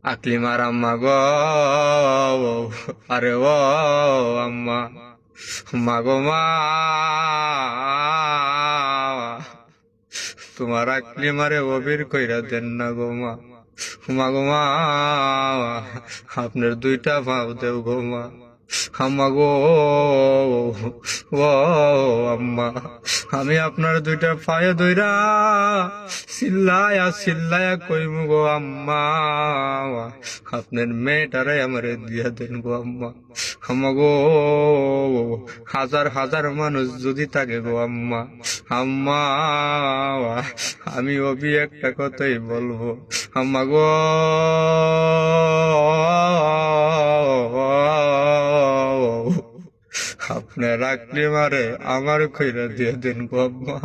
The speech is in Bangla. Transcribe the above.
আকলিমার আম্মা গো, আরে ও আম্মা, মাগো মা, তোমার আকলিমারে অবির কইরা দেন না গো মা। মাগো মা, আপনার দুইটা পাও দেও গো মা। আম্মা গো, ও আম্মা, আমি আপনার দুইটা পায়ে ধইরা চিল্লায়া চিল্লায়া কইমু গো আম্মা, আপনার মেয়েটারে আমারে দিয়া দেন গো আম্মা। আম্মা গো, হাজার হাজার মানুষ যদি থাকে গো আম্মা, আম্মা, আমি অবি একটা কথাই বলবো, আম্মা গো, আপনার আকলিমারে আমার কইরা দিয়ে দেন গো আম্মা।